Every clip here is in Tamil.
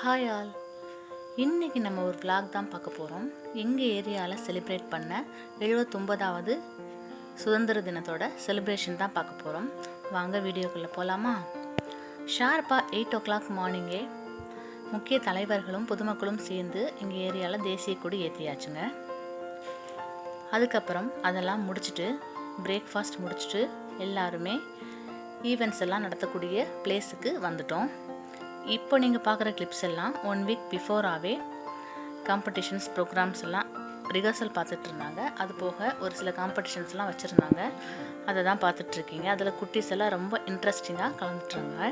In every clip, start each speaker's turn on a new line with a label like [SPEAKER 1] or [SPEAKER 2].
[SPEAKER 1] Hi all. இன்றைக்கி நம்ம ஒரு vlog தான் பார்க்க போகிறோம். எங்கள் ஏரியாவில் செலிப்ரேட் பண்ண 79வது சுதந்திர தினத்தோட செலிப்ரேஷன் தான் பார்க்க போகிறோம். வாங்க வீடியோக்குள்ளே போகலாமா? ஷார்ப்பாக 8 o'clock மார்னிங்கே முக்கிய தலைவர்களும் பொதுமக்களும் சேர்ந்து எங்கள் ஏரியாவில் தேசிய கொடி ஏற்றியாச்சுங்க. அதுக்கப்புறம் அதெல்லாம் முடிச்சுட்டு பிரேக்ஃபாஸ்ட் முடிச்சுட்டு எல்லாருமே ஈவெண்ட்ஸ் எல்லாம் நடத்தக்கூடிய பிளேஸுக்கு வந்துட்டோம். இப்போ நீங்கள் பார்க்குற கிளிப்ஸ் எல்லாம் 1 week பிஃபோராகவே காம்படிஷன்ஸ் ப்ரோக்ராம்ஸ் எல்லாம் ரிஹர்சல் பார்த்துட்டு இருந்தாங்க. அது போக ஒரு சில காம்படிஷன்ஸ்லாம் வச்சுருந்தாங்க, அதை தான் பார்த்துட்ருக்கீங்க. அதில் குட்டீஸ் எல்லாம் ரொம்ப இன்ட்ரெஸ்டிங்காக கலந்துட்டுருங்க.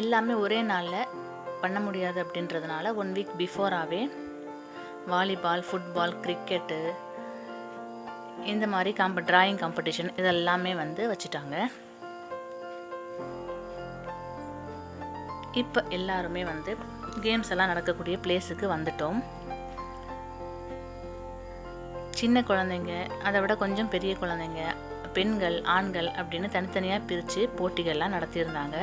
[SPEAKER 1] எல்லாமே ஒரே நாளில் பண்ண முடியாது அப்படின்றதுனால 1 week பிஃபோராகவே வாலிபால், ஃபுட்பால், கிரிக்கெட்டு இந்த மாதிரி டிராயிங் காம்படிஷன் இதெல்லாமே வச்சுட்டாங்க. இப்போ எல்லாருமே கேம்ஸ் எல்லாம் நடக்கக்கூடிய பிளேஸுக்கு வந்துட்டோம். சின்ன குழந்தைங்க, அதை விட கொஞ்சம் பெரிய குழந்தைங்க, பெண்கள், ஆண்கள் அப்படின்னு தனித்தனியாக பிரித்து போட்டிகள்லாம் நடத்தியிருந்தாங்க.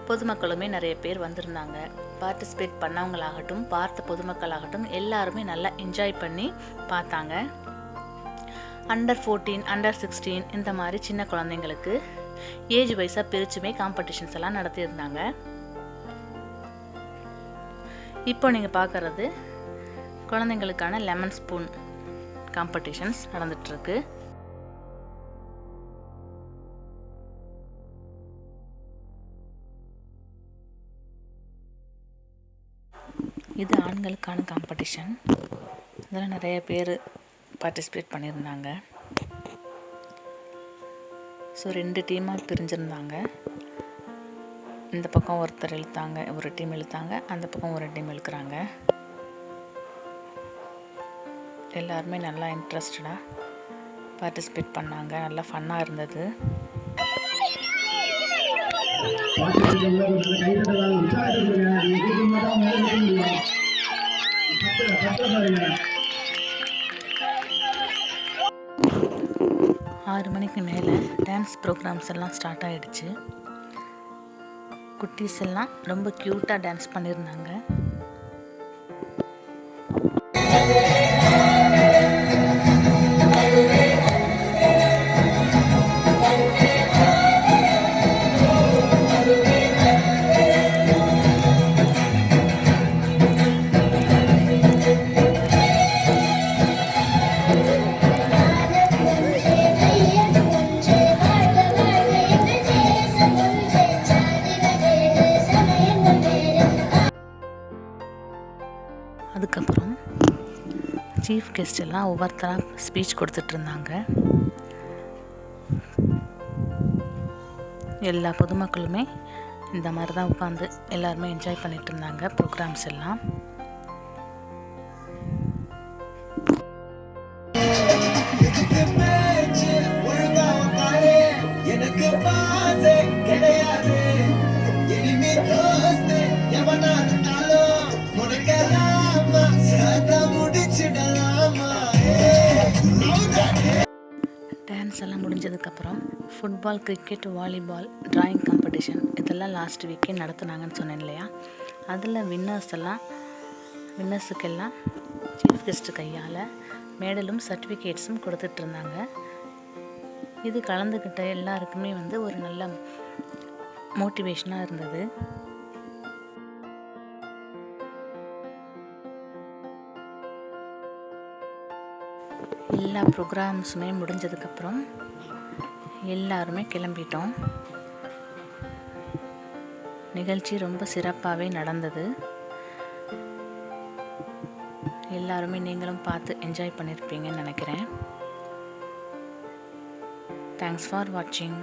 [SPEAKER 1] பொதுமக்களுமே நிறைய பேர் வந்திருந்தாங்க. பார்ட்டிசிபேட் பண்ணவங்களாகட்டும் பார்த்த பொதுமக்களாகட்டும் எல்லாருமே நல்லா என்ஜாய் பண்ணி பார்த்தாங்க. Under 14, Under 16 இந்த மாதிரி சின்ன குழந்தைங்களுக்கு ஏஜ் வைஸாக பிரிச்சுமே காம்படிஷன்ஸ் எல்லாம் நடத்தியிருந்தாங்க. இப்போ நீங்கள் பார்க்குறது குழந்தைங்களுக்கான லெமன் ஸ்பூன் காம்படிஷன்ஸ் நடந்துகிட்ருக்கு. இது ஆண்களுக்கான காம்படிஷன். இதில் நிறைய பேர் பார்ட்டிசிபேட் பண்ணியிருந்தாங்க. ஸோ 2 டீமாக பிரிஞ்சிருந்தாங்க. இந்த பக்கம் ஒருத்தர் இழுத்தாங்க, ஒரு டீம் இழுத்தாங்க, அந்த பக்கம் ஒரு டீம் இழுக்கிறாங்க. எல்லாருமே நல்லா இன்ட்ரெஸ்டடாக பார்ட்டிசிபேட் பண்ணாங்க. நல்லா ஃபன்னாக இருந்தது. ஆறு மணிக்கு மேலே டான்ஸ் ப்ரோக்ராம்ஸ் எல்லாம் ஸ்டார்ட் ஆகிடுச்சு. குட்டீஸ் எல்லாம் ரொம்ப க்யூட்டாக டான்ஸ் பண்ணியிருந்தாங்க. அதுக்கப்புறம் சீஃப் கெஸ்ட் எல்லாம் ஒவ்வொருத்தராக ஸ்பீச் கொடுத்துட்டு இருந்தாங்க. எல்லா பொதுமக்களுமே இந்த மாதிரி தான் உட்காந்து எல்லாருமே என்ஜாய் பண்ணிட்டு இருந்தாங்க ப்ரோக்ராம்ஸ் எல்லாம். டான்ஸ் எல்லாம் முடிஞ்சதுக்கப்புறம் football, cricket, volleyball, drawing competition இதெல்லாம் லாஸ்ட் வீக்கே நடத்துனாங்கன்னு சொன்னேன் இல்லையா? அதில் வின்னர்ஸுக்கெல்லாம் சீஃப் கெஸ்ட்டு கையால் மெடலும் சர்டிஃபிகேட்ஸும் கொடுத்துட்டு இருந்தாங்க. இது கலந்துக்கிட்ட எல்லாருக்குமே ஒரு நல்ல மோட்டிவேஷனாக இருந்தது. எல்லா ப்ரோக்ராம்ஸுமே முடிஞ்சதுக்கப்புறம் எல்லாருமே கிளம்பிட்டோம். நிகழ்ச்சி ரொம்ப சிறப்பாகவே நடந்தது. எல்லாருமே நீங்களும் பார்த்து என்ஜாய் பண்ணியிருப்பீங்கன்னு நினைக்கிறேன். தேங்க்ஸ் ஃபார் வாட்சிங்.